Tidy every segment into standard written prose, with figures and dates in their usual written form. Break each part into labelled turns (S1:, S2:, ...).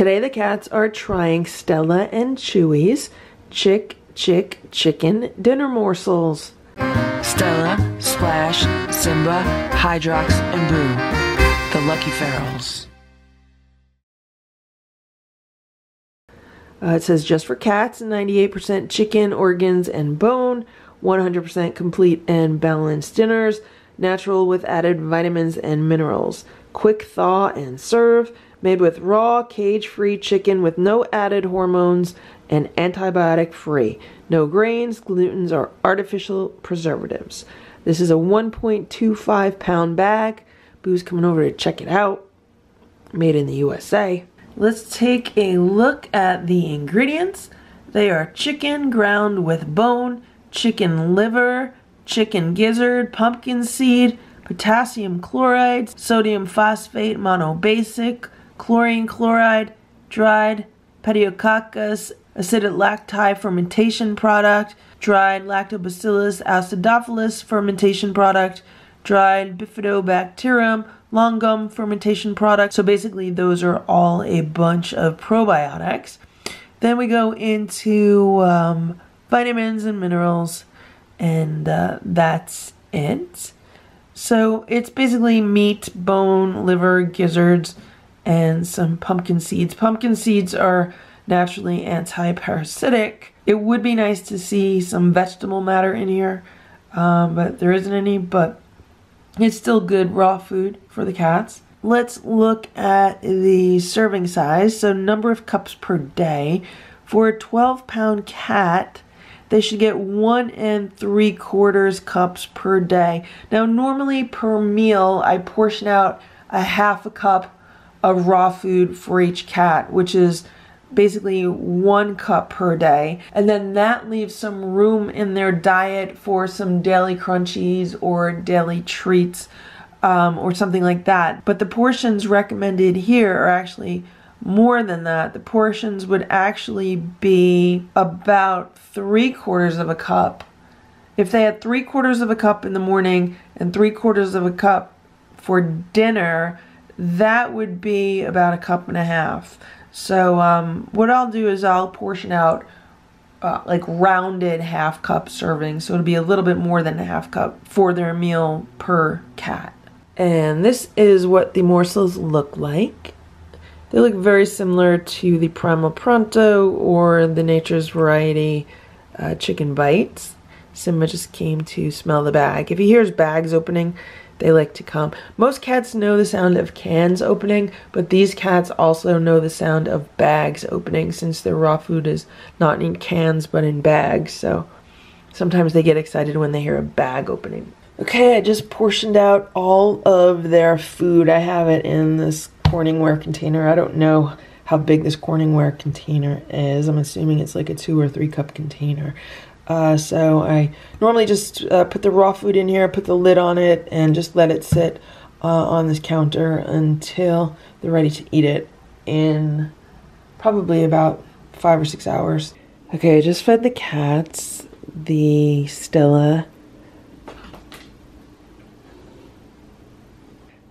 S1: Today the cats are trying Stella and Chewy's Chicken Dinner Morsels. Stella, Splash, Simba, Hydrox, and Boo, the LuckyFerals. It says just for cats, 98% chicken, organs, and bone, 100% complete and balanced dinners, natural with added vitamins and minerals, quick thaw and serve, made with raw, cage-free chicken with no added hormones and antibiotic-free, no grains, glutens, or artificial preservatives. This is a 1.25 pound bag. Boo's coming over to check it out. Made in the USA. Let's take a look at the ingredients. They are chicken ground with bone, chicken liver, chicken gizzard, pumpkin seed, potassium chloride, sodium phosphate monobasic, chlorine chloride, dried pediococcus, acidic lacti fermentation product, dried lactobacillus acidophilus fermentation product, dried bifidobacterium longum fermentation product. So basically those are all a bunch of probiotics. Then we go into vitamins and minerals, and that's it. So it's basically meat, bone, liver, gizzards, and some pumpkin seeds. Pumpkin seeds are naturally anti-parasitic. It would be nice to see some vegetable matter in here, but there isn't any, but it's still good raw food for the cats. Let's look at the serving size. So number of cups per day. For a 12-pound cat, they should get 1 3/4 cups per day. Now normally per meal, I portion out a half a cup of raw food for each cat, which is basically 1 cup per day, and then that leaves some room in their diet for some daily crunchies or daily treats or something like that. But the portions recommended here are actually more than that. The portions would actually be about 3/4 of a cup. If they had 3/4 of a cup in the morning and 3/4 of a cup for dinner, that would be about 1.5 cups. So what I'll do is I'll portion out like rounded half cup servings, so it'll be a little bit more than a half cup for their meal per cat. And this is what the morsels look like. They look very similar to the Primal Pronto or the Nature's Variety chicken bites. Simba just came to smell the bag. If he hears bags opening, they like to come. Most cats know the sound of cans opening, but these cats also know the sound of bags opening since their raw food is not in cans but in bags. So sometimes they get excited when they hear a bag opening. Okay, I just portioned out all of their food. I have it in this Corningware container. I don't know how big this Corningware container is. I'm assuming it's like a 2 or 3 cup container. So I normally just put the raw food in here, put the lid on it, and just let it sit on this counter until they're ready to eat it in probably about 5 or 6 hours. Okay, I just fed the cats the Stella.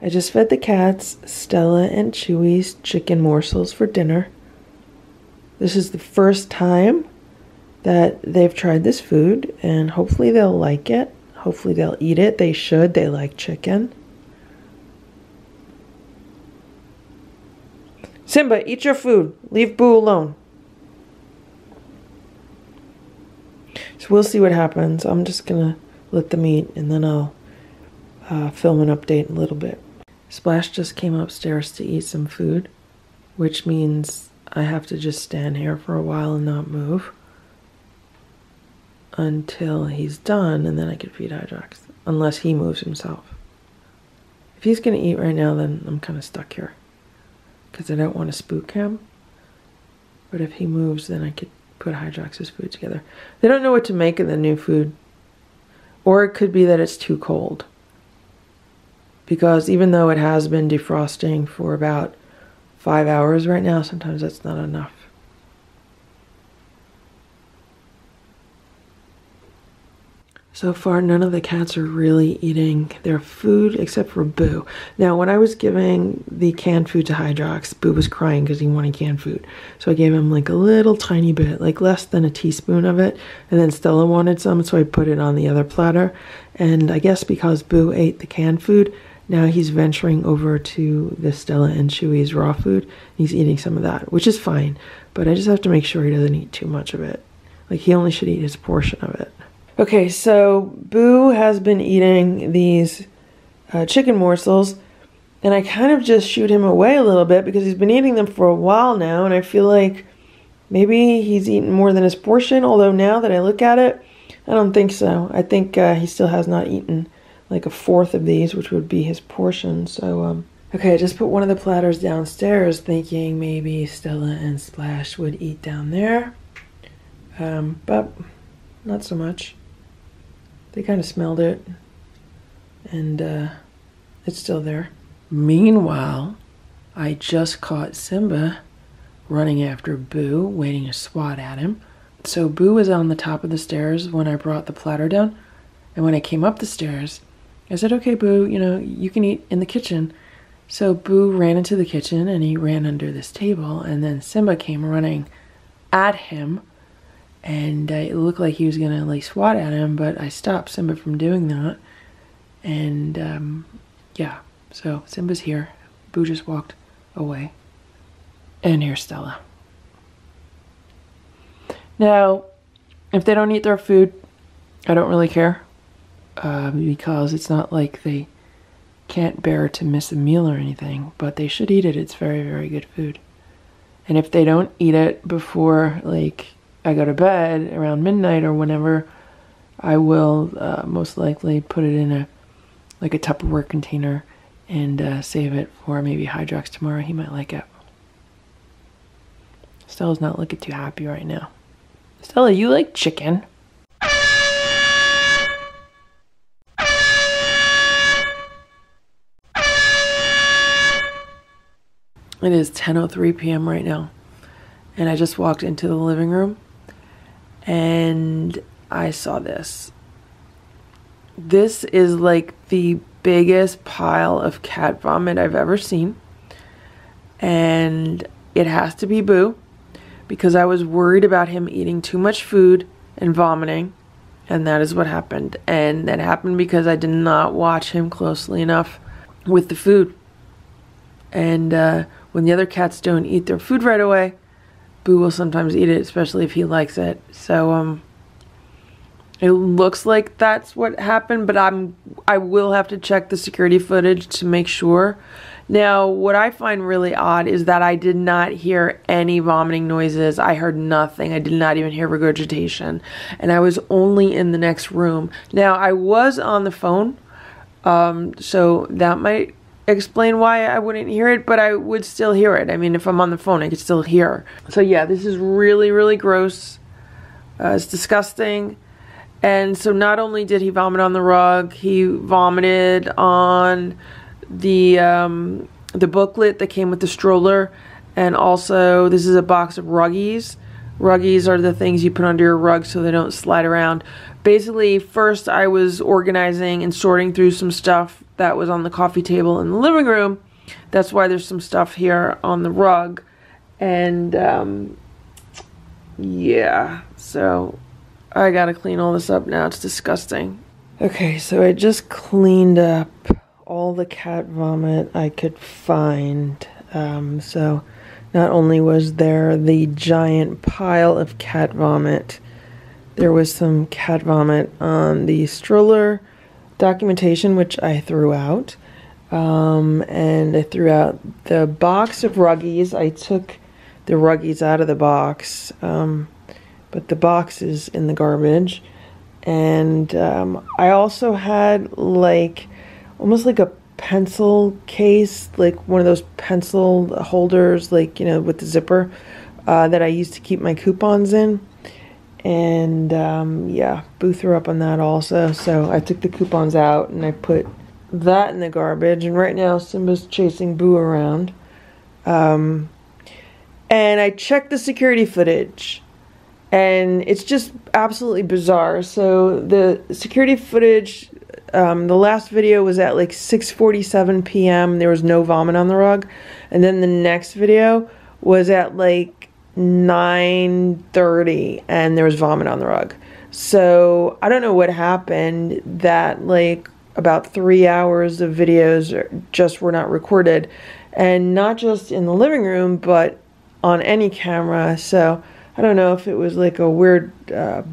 S1: I just fed the cats Stella and Chewy's chicken morsels for dinner. This is the first time that they've tried this food, and hopefully they'll like it. Hopefully they'll eat it. They should. They like chicken. Simba, eat your food. Leave Boo alone. So we'll see what happens. I'm just gonna let them eat, and then I'll film an update in a little bit. Splash just came upstairs to eat some food, which means I have to just stand here for a while and not move until he's done, and then I can feed Hydrox, unless he moves himself. If he's gonna eat right now, then I'm kind of stuck here because I don't want to spook him. But if he moves, then I could put Hydrox's food together. They don't know what to make of the new food, or it could be that it's too cold, because even though it has been defrosting for about 5 hours right now, sometimes that's not enough. So far, none of the cats are really eating their food except for Boo. Now, when I was giving the canned food to Hydrox, Boo was crying because he wanted canned food. So I gave him like a little tiny bit, like less than a teaspoon of it. And then Stella wanted some, so I put it on the other platter. And I guess because Boo ate the canned food, now he's venturing over to the Stella and Chewy's raw food. He's eating some of that, which is fine. But I just have to make sure he doesn't eat too much of it. Like, he only should eat his portion of it. Okay, so Boo has been eating these chicken morsels, and I kind of just shooed him away a little bit because he's been eating them for a while now, and I feel like maybe he's eaten more than his portion, although now that I look at it, I don't think so. I think he still has not eaten like a fourth of these, which would be his portion. So, okay, I just put one of the platters downstairs thinking maybe Stella and Splash would eat down there, but not so much. They kind of smelled it, and it's still there. Meanwhile, I just caught Simba running after Boo, waiting to swat at him. So Boo was on the top of the stairs when I brought the platter down, and when I came up the stairs, I said, okay, Boo, you know, you can eat in the kitchen. So Boo ran into the kitchen, and he ran under this table, and then Simba came running at him. And it looked like he was gonna like swat at him, but I stopped Simba from doing that. And yeah, so Simba's here. Boo just walked away. And here's Stella. Now, if they don't eat their food, I don't really care. Because it's not like they can't bear to miss a meal or anything, but they should eat it. It's very, very good food. And if they don't eat it before like I go to bed around midnight or whenever, I will most likely put it in a Tupperware container and save it for maybe Hydrox tomorrow. He might like it. Stella's not looking too happy right now. Stella, you like chicken? It is 10:03 p.m. right now, and I just walked into the living room and I saw this. This is like the biggest pile of cat vomit I've ever seen, and it has to be Boo because I was worried about him eating too much food and vomiting, and that is what happened. And that happened because I did not watch him closely enough with the food. And when the other cats don't eat their food right away, Boo will sometimes eat it, especially if he likes it. So it looks like that's what happened, but I will have to check the security footage to make sure. Now, what I find really odd is that I did not hear any vomiting noises. I heard nothing. I did not even hear regurgitation, and I was only in the next room. Now, I was on the phone, so that might explain why I wouldn't hear it, but I would still hear it. I mean, if I'm on the phone, I could still hear. So yeah, this is really, really gross. It's disgusting. And so not only did he vomit on the rug, he vomited on the booklet that came with the stroller. And also, this is a box of Ruggies. Ruggies are the things you put under your rug so they don't slide around. Basically, first I was organizing and sorting through some stuff that was on the coffee table in the living room. That's why there's some stuff here on the rug. And yeah, so I gotta clean all this up now. It's disgusting. Okay, so I just cleaned up all the cat vomit I could find. So not only was there the giant pile of cat vomit, there was some cat vomit on the stroller documentation, which I threw out. And I threw out the box of Ruggies. I took the Ruggies out of the box, but the box is in the garbage. And I also had like almost like a pencil case, like one of those pencil holders, like, you know, with the zipper that I used to keep my coupons in. And yeah, Boo threw up on that also. So I took the coupons out and I put that in the garbage. And right now Simba's chasing Boo around. And I checked the security footage. And it's just absolutely bizarre. So the security footage, the last video was at like 6:47 p.m. There was no vomit on the rug. And then the next video was at like 9:30 and there was vomit on the rug. So I don't know what happened, that like about 3 hours of videos just were not recorded. And not just in the living room, but on any camera. So I don't know if it was like a weird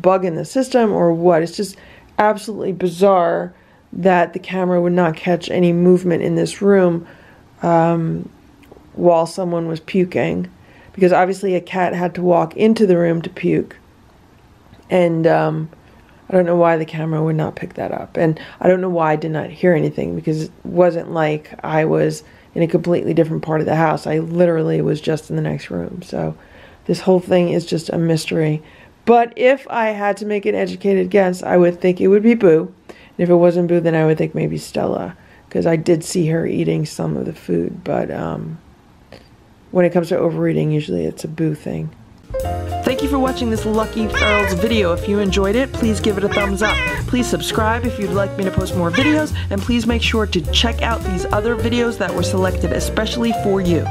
S1: bug in the system or what. It's just absolutely bizarre that the camera would not catch any movement in this room while someone was puking. Because obviously a cat had to walk into the room to puke. And I don't know why the camera would not pick that up. And I don't know why I did not hear anything, because it wasn't like I was in a completely different part of the house. I literally was just in the next room. So this whole thing is just a mystery. But if I had to make an educated guess, I would think it would be Boo. And if it wasn't Boo, then I would think maybe Stella, because I did see her eating some of the food. But when it comes to overeating, usually it's a Boo thing. Thank you for watching this LuckyFerals video. If you enjoyed it, please give it a thumbs up. Please subscribe if you'd like me to post more videos, and please make sure to check out these other videos that were selected especially for you.